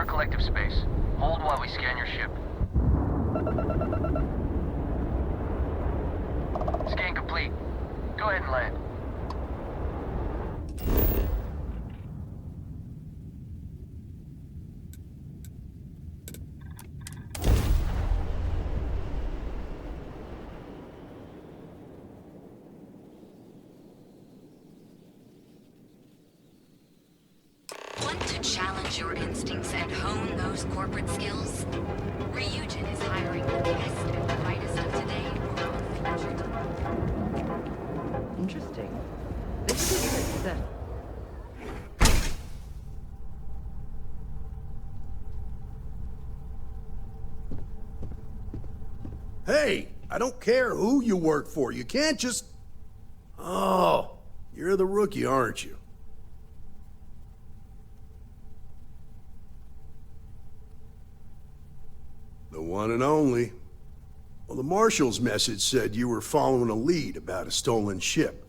our collective space. Hold while we scan your ship. Scan complete. Go ahead and land. Want to challenge your instincts and hone those corporate skills? Ryujin is hiring the best and brightest of today for our future tomorrow. Interesting. This is interesting then. Hey, I don't care who you work for. You can't just... Oh, you're the rookie, aren't you? The one and only. Well, the Marshal's message said you were following a lead about a stolen ship.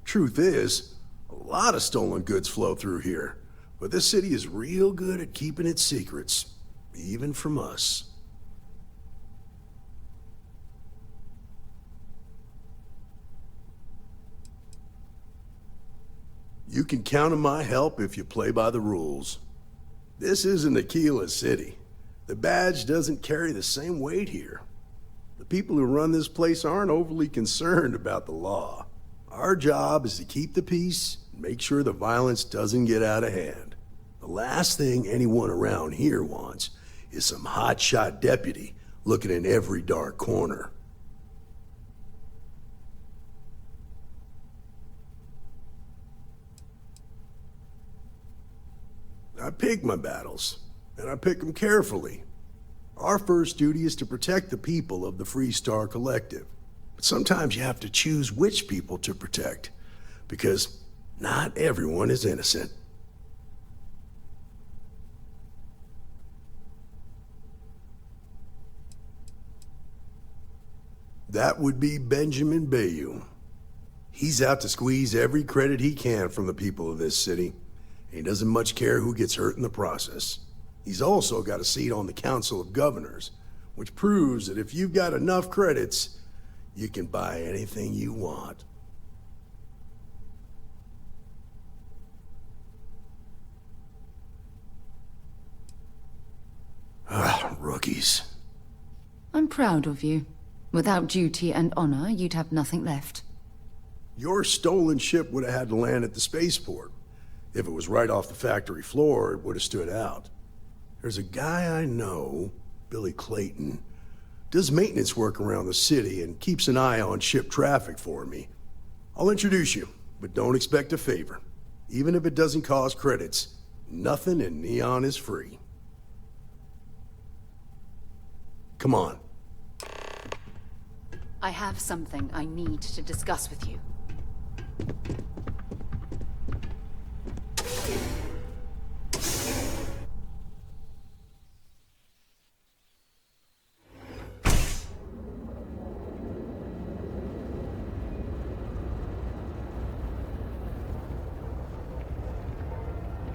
Truth is, a lot of stolen goods flow through here, but this city is real good at keeping its secrets, even from us. You can count on my help if you play by the rules. This isn't Aquila City. The badge doesn't carry the same weight here. The people who run this place aren't overly concerned about the law. Our job is to keep the peace and make sure the violence doesn't get out of hand. The last thing anyone around here wants is some hotshot deputy looking in every dark corner. I pick my battles, and I pick them carefully. Our first duty is to protect the people of the Freestar Collective. But sometimes you have to choose which people to protect, because not everyone is innocent. That would be Benjamin Bayou. He's out to squeeze every credit he can from the people of this city. He doesn't much care who gets hurt in the process. He's also got a seat on the Council of Governors, which proves that if you've got enough credits, you can buy anything you want. Rookies. I'm proud of you. Without duty and honor, you'd have nothing left. Your stolen ship would have had to land at the spaceport. If it was right off the factory floor, it would have stood out. There's a guy I know, Billy Clayton, does maintenance work around the city and keeps an eye on ship traffic for me. I'll introduce you, but don't expect a favor. Even if it doesn't cost credits, nothing in Neon is free. Come on. I have something I need to discuss with you.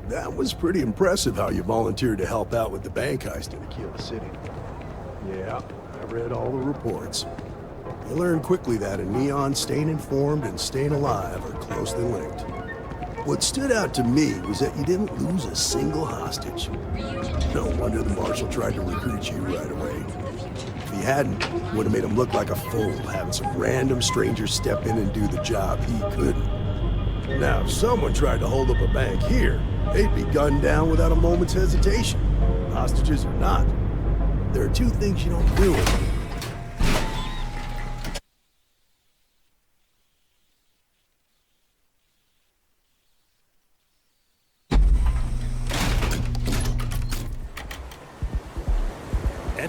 That was pretty impressive how you volunteered to help out with the bank heist in Aquila City. Yeah, I read all the reports. You learn quickly that in Neon, staying informed and staying alive are closely linked. What stood out to me was that you didn't lose a single hostage. No wonder the Marshal tried to recruit you right away. If he hadn't, it would have made him look like a fool, having some random stranger step in and do the job he couldn't. Now, if someone tried to hold up a bank here, they'd be gunned down without a moment's hesitation. Hostages or not. There are two things you don't do.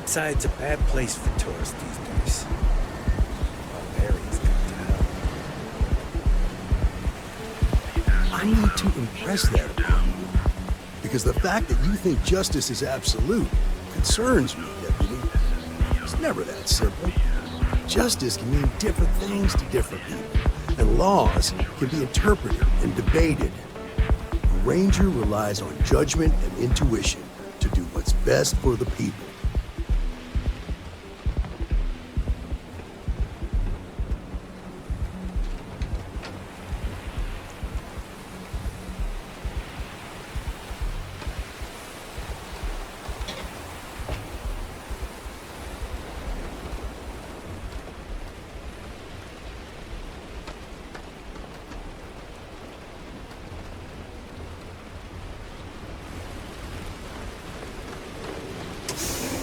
Side's a bad place for tourists these days. Barbarians come to hell. I need to impress that upon you. Because the fact that you think justice is absolute concerns me, Deputy. It's never that simple. Justice can mean different things to different people, and laws can be interpreted and debated. A ranger relies on judgment and intuition to do what's best for the people.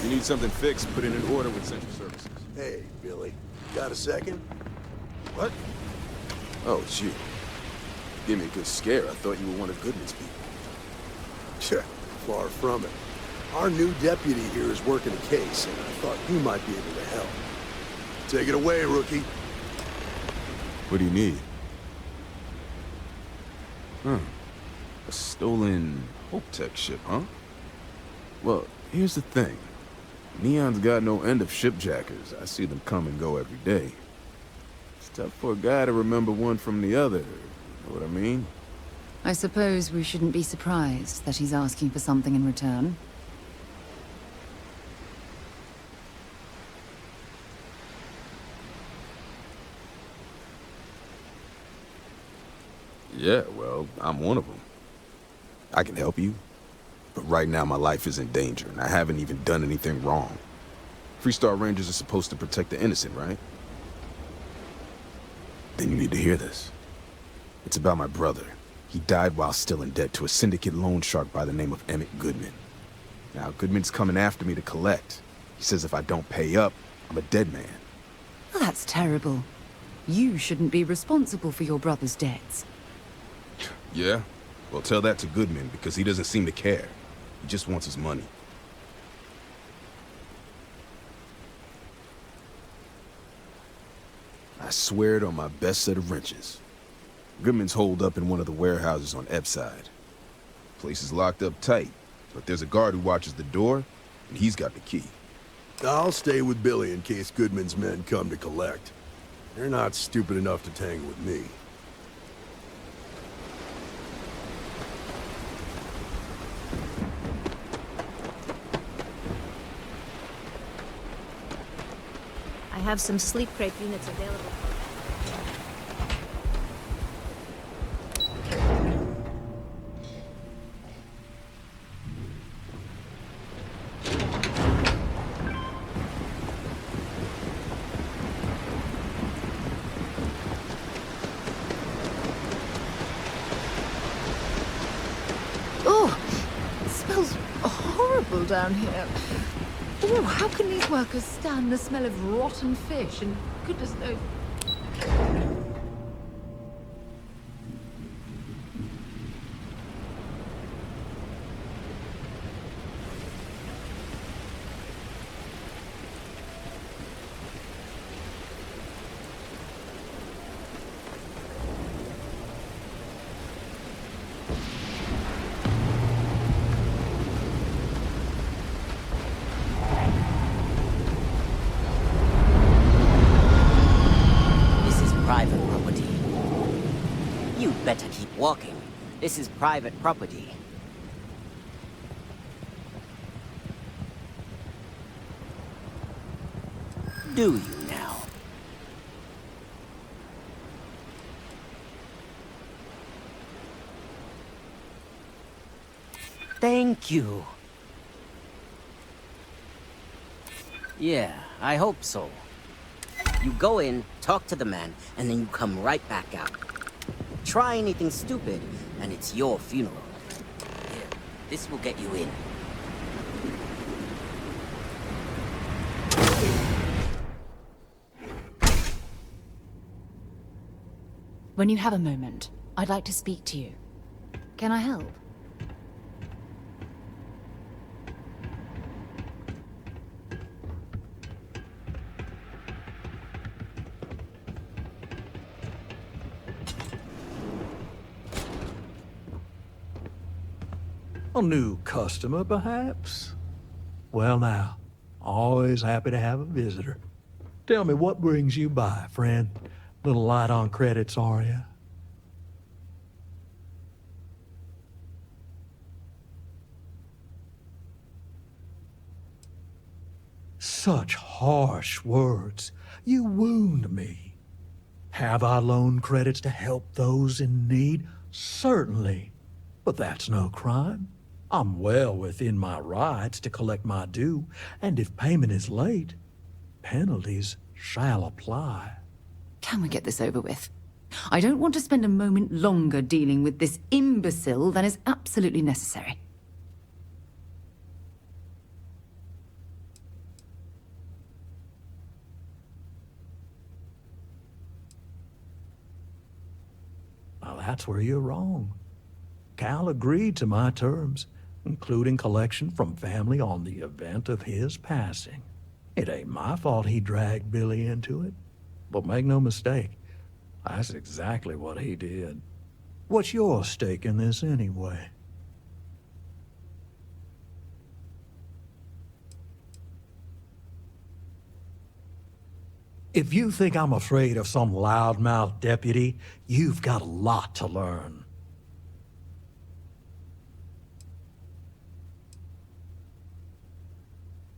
You need something fixed, put in an order with Central Services. Hey, Billy. Got a second? What? Oh, it's you. Gave me a good scare. I thought you were one of Goodman's people. Sure, far from it. Our new deputy here is working a case, and I thought you might be able to help. Take it away, rookie. What do you need? A stolen Hope Tech ship, huh? Well, here's the thing. Neon's got no end of shipjackers. I see them come and go every day. It's tough for a guy to remember one from the other. You know what I mean? I suppose we shouldn't be surprised that he's asking for something in return. Yeah, well, I'm one of them. I can help you. But right now my life is in danger, and I haven't even done anything wrong. Freestar Rangers are supposed to protect the innocent, right? Then you need to hear this. It's about my brother. He died while still in debt to a syndicate loan shark by the name of Emmett Goodman. Now, Goodman's coming after me to collect. He says if I don't pay up, I'm a dead man. Well, that's terrible. You shouldn't be responsible for your brother's debts. Yeah? Well, tell that to Goodman, because he doesn't seem to care. He just wants his money. I swear it on my best set of wrenches. Goodman's holed up in one of the warehouses on Epside. Place is locked up tight, but there's a guard who watches the door, and he's got the key. I'll stay with Billy in case Goodman's men come to collect. They're not stupid enough to tangle with me. I have some sleep crate units available. Oh, it smells horrible down here. Oh, how can these workers stand the smell of rotten fish and goodness knows... Private property. You'd better keep walking. This is private property. Do you now? Thank you. Yeah, I hope so. You go in, talk to the man, and then you come right back out. Try anything stupid, and it's your funeral. Here, this will get you in. When you have a moment, I'd like to speak to you. Can I help? A new customer, perhaps? Well now, always happy to have a visitor. Tell me, what brings you by, friend? Little light on credits, are you? Such harsh words. You wound me. Have I loaned credits to help those in need? Certainly. But that's no crime. I'm well within my rights to collect my due, and if payment is late, penalties shall apply. Can we get this over with? I don't want to spend a moment longer dealing with this imbecile than is absolutely necessary. Now that's where you're wrong. Cal agreed to my terms, including collection from family on the event of his passing. It ain't my fault he dragged Billy into it. But make no mistake, that's exactly what he did. What's your stake in this anyway? If you think I'm afraid of some loudmouth deputy, you've got a lot to learn.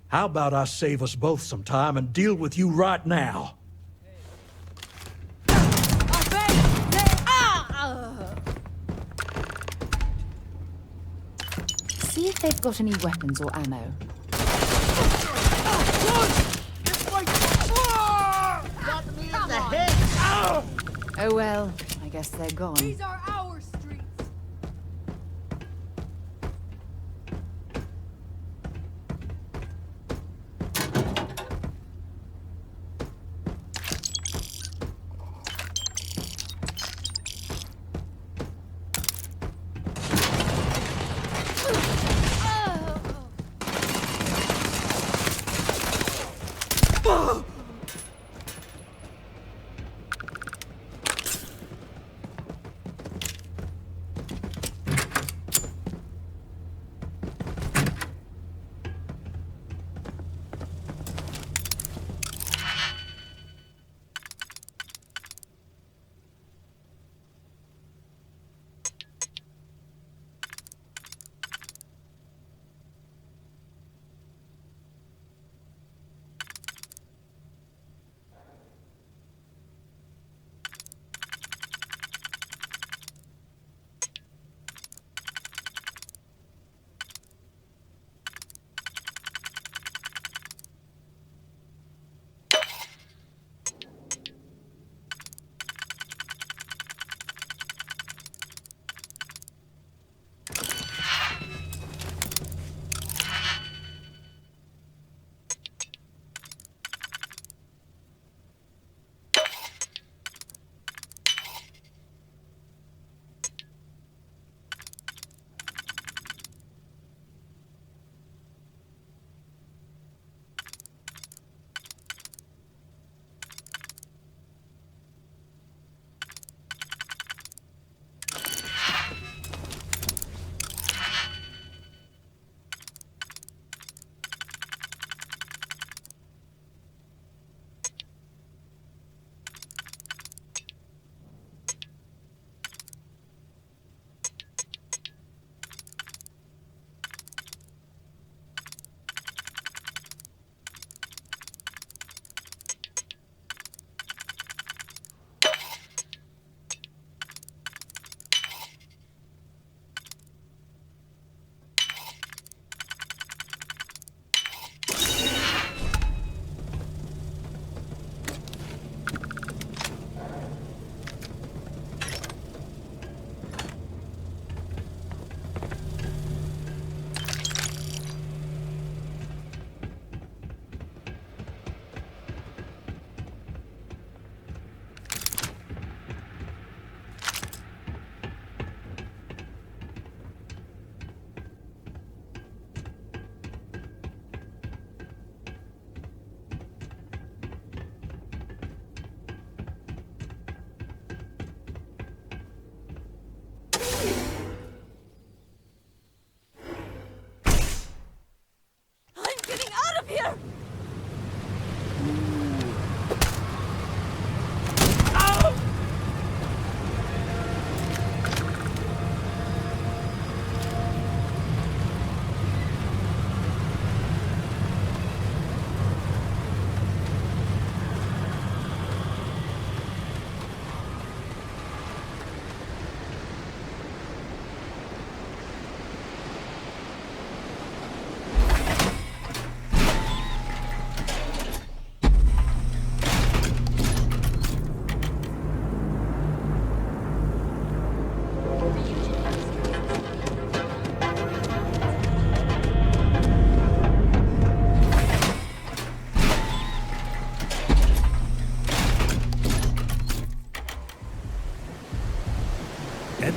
How about I save us both some time and deal with you right now? See if they've got any weapons or ammo. Oh well, I guess they're gone. These are our streets.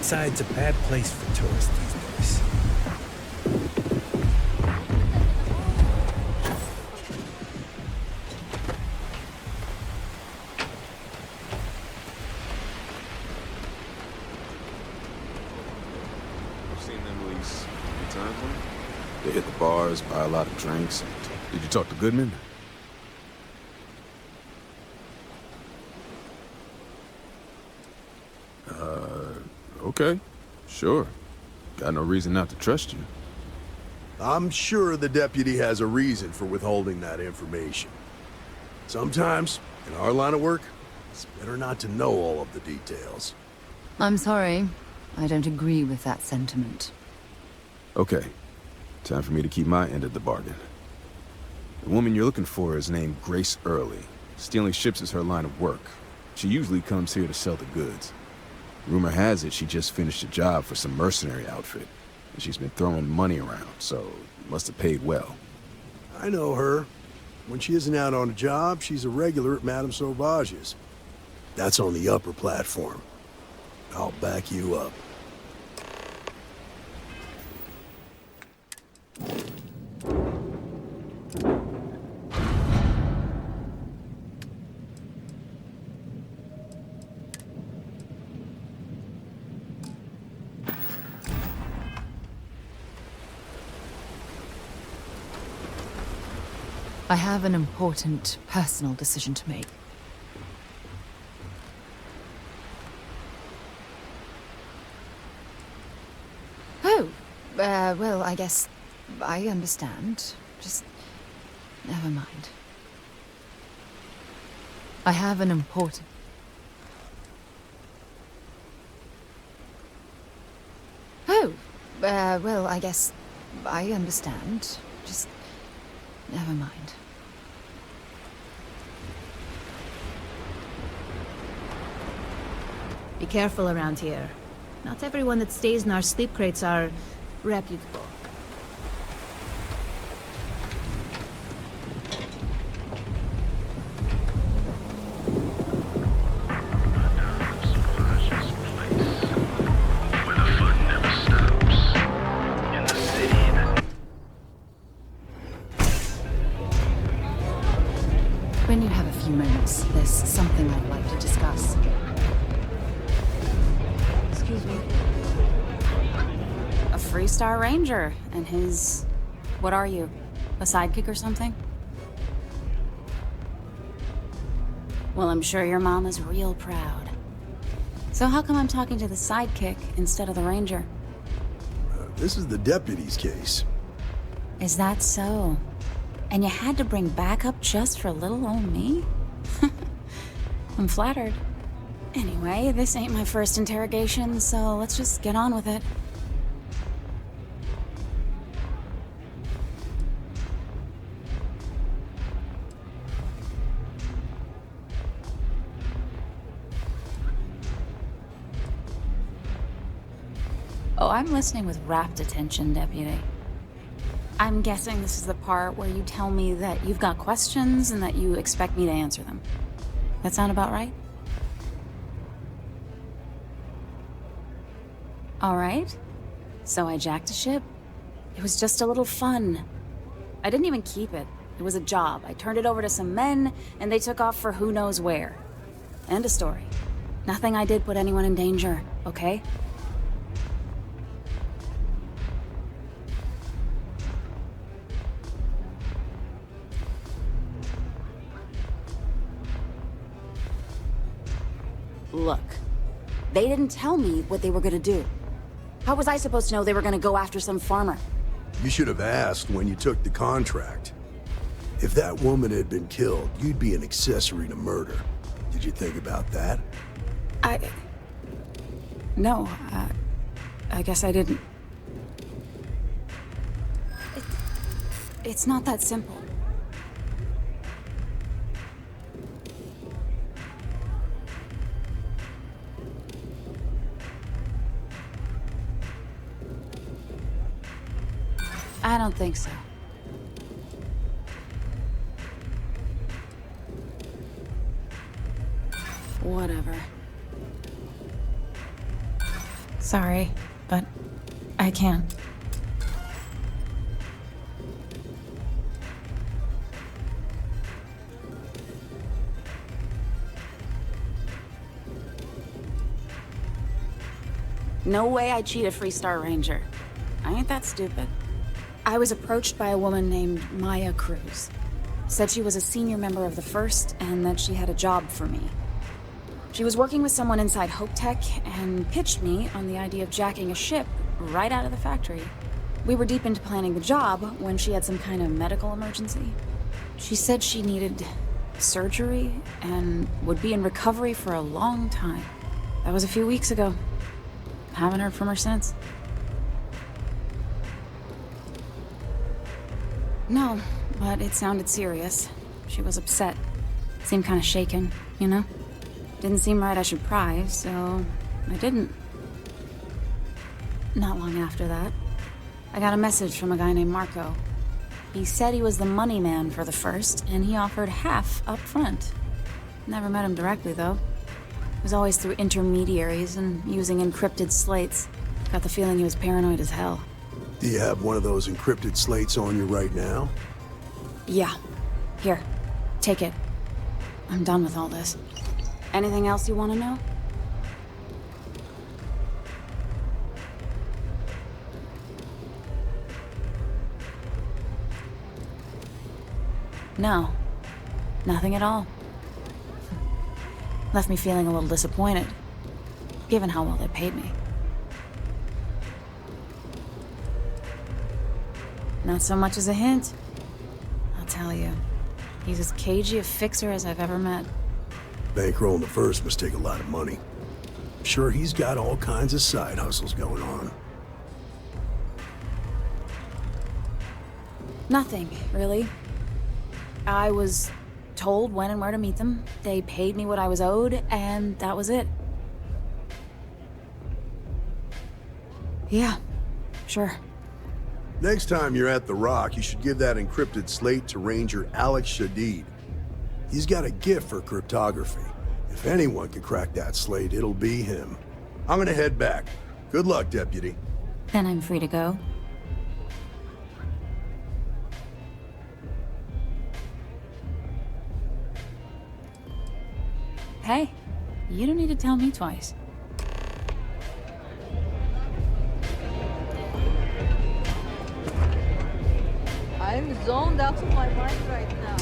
Outside's a bad place for tourists these days. I've seen them lease many times, huh? They hit the bars, buy a lot of drinks. Did you talk to Goodman? Okay. Sure. Got no reason not to trust you. I'm sure the deputy has a reason for withholding that information. Sometimes, in our line of work, it's better not to know all of the details. I'm sorry. I don't agree with that sentiment. Okay. Time for me to keep my end of the bargain. The woman you're looking for is named Grace Early. Stealing ships is her line of work. She usually comes here to sell the goods. Rumor has it she just finished a job for some mercenary outfit, and she's been throwing money around, so must have paid well. I know her. When she isn't out on a job, she's a regular at Madame Sauvage's. That's on the upper platform. I'll back you up. I have an important personal decision to make. Oh, well, I guess I understand. Just never mind. I have an important... Oh, well, I guess I understand. Just never mind. Be careful around here. Not everyone that stays in our sleep crates are reputable. When you have a few moments, there's something I'd like to discuss. Excuse me. A Freestar Ranger and his... what are you? A sidekick or something? Well, I'm sure your mom is real proud. So how come I'm talking to the sidekick instead of the ranger? This is the deputy's case. Is that so? And you had to bring backup just for little old me? I'm flattered. Anyway, this ain't my first interrogation, so let's just get on with it. Oh, I'm listening with rapt attention, Deputy. I'm guessing this is the part where you tell me that you've got questions and that you expect me to answer them. That sound about right? All right. So I jacked a ship. It was just a little fun. I didn't even keep it. It was a job. I turned it over to some men, and they took off for who knows where. End of story. Nothing I did put anyone in danger, okay? Look, they didn't tell me what they were gonna do. How was I supposed to know they were gonna go after some farmer? You should have asked when you took the contract. If that woman had been killed, you'd be an accessory to murder. Did you think about that? No, I guess I didn't. It's not that simple. I don't think so. Whatever. Sorry, but I can't. No way I'd cheat a Freestar Ranger. I ain't that stupid. I was approached by a woman named Maya Cruz. Said she was a senior member of the First and that she had a job for me. She was working with someone inside Hope Tech and pitched me on the idea of jacking a ship right out of the factory. We were deep into planning the job when she had some kind of medical emergency. She said she needed surgery and would be in recovery for a long time. That was a few weeks ago. Haven't heard from her since. No, but it sounded serious. She was upset. Seemed kind of shaken, you know? Didn't seem right I should pry, so I didn't. Not long after that, I got a message from a guy named Marco. He said he was the money man for the First, and he offered half up front. Never met him directly, though. It was always through intermediaries and using encrypted slates. Got the feeling he was paranoid as hell. Do you have one of those encrypted slates on you right now? Yeah. Here. Take it. I'm done with all this. Anything else you want to know? No. Nothing at all. Left me feeling a little disappointed, given how well they paid me. Not so much as a hint. I'll tell you. He's as cagey a fixer as I've ever met. Bankrolling the First must take a lot of money. I'm sure he's got all kinds of side hustles going on. Nothing, really. I was told when and where to meet them. They paid me what I was owed, and that was it. Yeah, sure. Next time you're at the Rock, you should give that encrypted slate to Ranger Alex Shadid. He's got a gift for cryptography. If anyone can crack that slate, it'll be him. I'm gonna head back. Good luck, Deputy. Then I'm free to go. Hey, you don't need to tell me twice. I'm zoned out of my mind right now.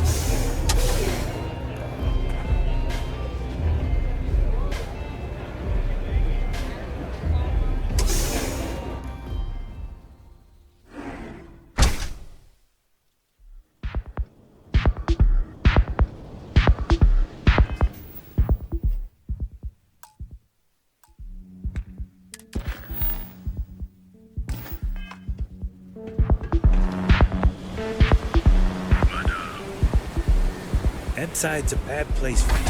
Inside's a bad place for you.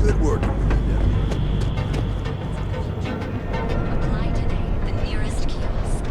Good work. Apply today at the nearest kiosk.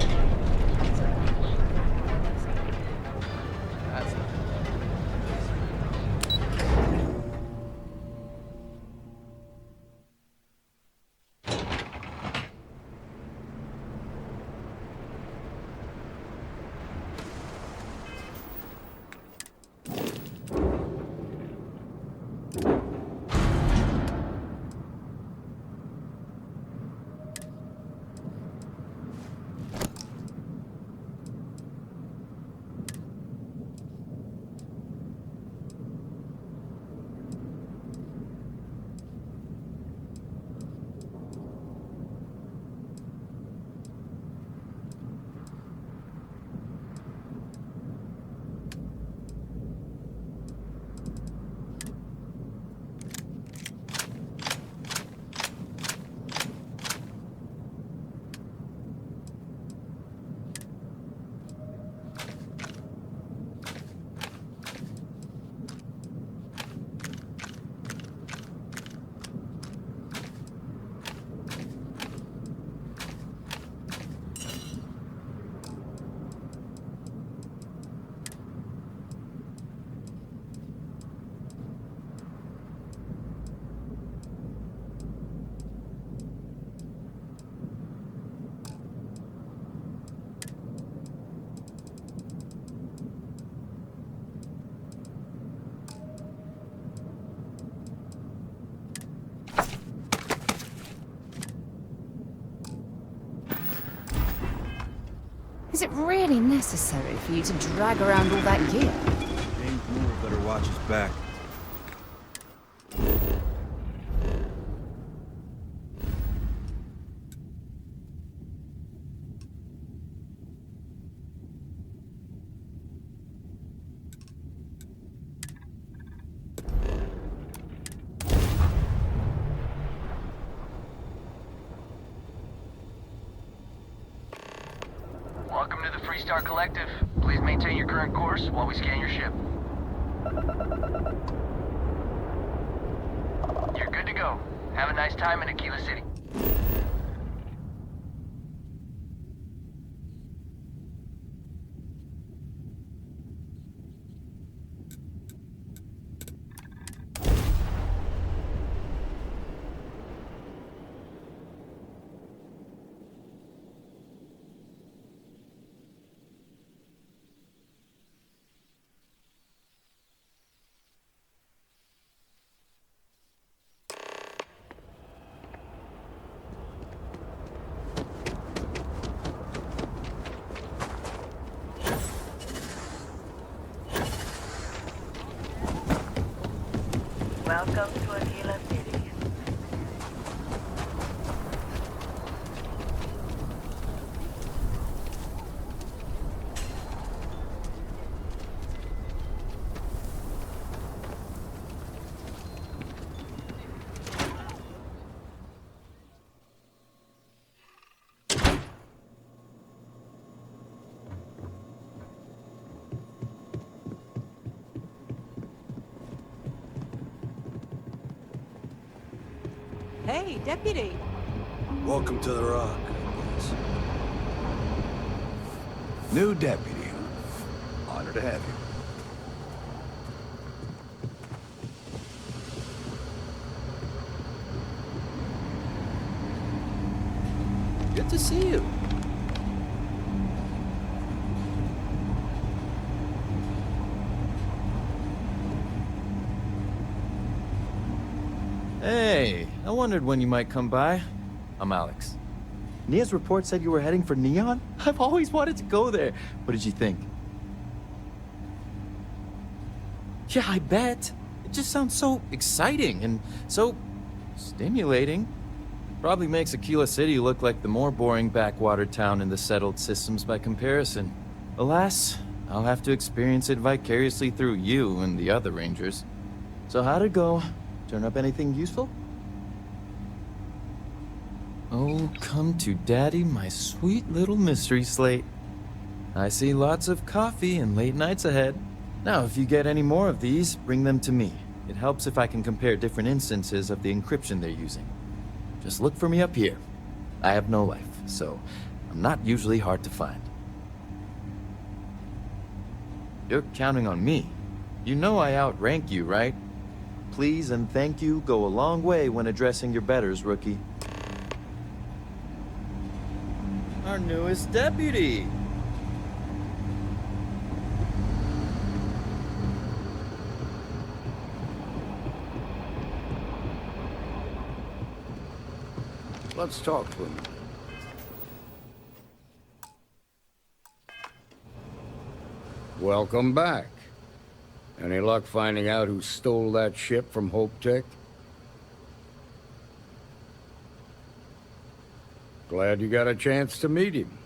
Is it really necessary for you to drag around all that gear? James Moore better watch his back. Welcome to the Freestar Collective. Please maintain your current course while we scan your ship. You're good to go. Have a nice time in Aquila City. Welcome to Aquila City. Hey, deputy. Welcome to the Rock. New deputy. Honored to have you. Good to see you. Hey, I wondered when you might come by. I'm Alex. Nia's report said you were heading for Neon? I've always wanted to go there. What did you think? Yeah, I bet. It just sounds so exciting and so stimulating. Probably makes Aquila City look like the more boring backwater town in the settled systems by comparison. Alas, I'll have to experience it vicariously through you and the other rangers. So how'd it go? Turn up anything useful? Oh, come to daddy, my sweet little mystery slate. I see lots of coffee and late nights ahead. Now, if you get any more of these, bring them to me. It helps if I can compare different instances of the encryption they're using. Just look for me up here. I have no life, so I'm not usually hard to find. You're counting on me. You know I outrank you, right? Please and thank you go a long way when addressing your betters, rookie. Our newest deputy! Let's talk to him. Welcome back. Any luck finding out who stole that ship from Hope Tech? Glad you got a chance to meet him.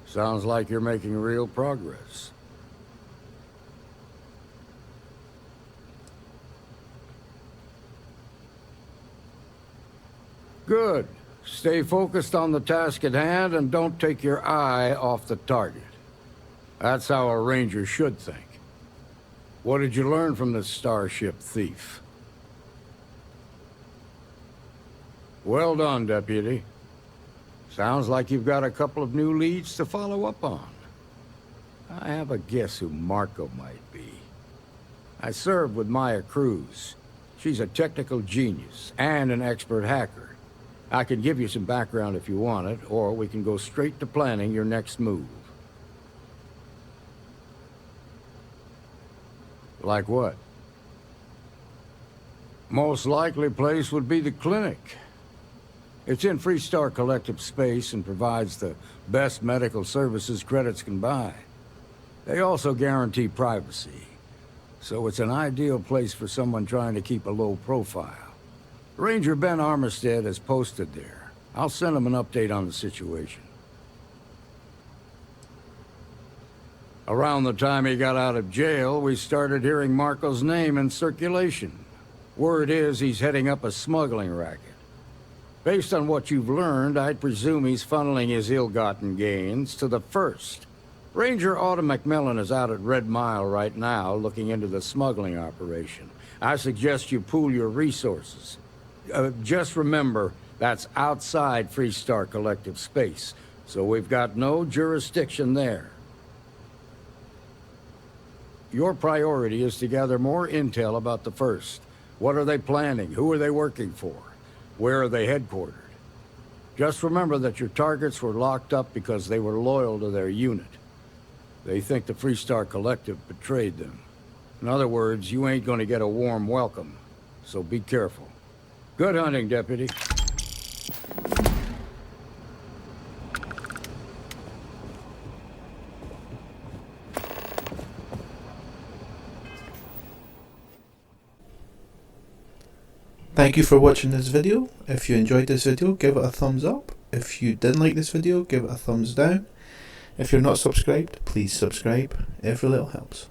Sounds like you're making real progress. Good. Stay focused on the task at hand and don't take your eye off the target. That's how a ranger should think. What did you learn from this starship thief? Well done, Deputy. Sounds like you've got a couple of new leads to follow up on. I have a guess who Marco might be. I served with Maya Cruz. She's a technical genius and an expert hacker. I can give you some background if you want it, or we can go straight to planning your next move. Like what? Most likely place would be the clinic. It's in Freestar Collective space and provides the best medical services credits can buy. They also guarantee privacy, so it's an ideal place for someone trying to keep a low profile. Ranger Ben Armistead is posted there. I'll send him an update on the situation. Around the time he got out of jail, we started hearing Marco's name in circulation. Word is he's heading up a smuggling racket. Based on what you've learned, I'd presume he's funneling his ill-gotten gains to the First. Ranger Autumn McMillan is out at Red Mile right now, looking into the smuggling operation. I suggest you pool your resources. Just remember, that's outside Freestar Collective space, so we've got no jurisdiction there. Your priority is to gather more intel about the First. What are they planning? Who are they working for? Where are they headquartered? Just remember that your targets were locked up because they were loyal to their unit. They think the Freestar Collective betrayed them. In other words, you ain't gonna get a warm welcome, so be careful. Good hunting, Deputy. Thank you for watching this video. If you enjoyed this video, give it a thumbs up. If you didn't like this video, give it a thumbs down. If you're not subscribed, please subscribe. Every little helps.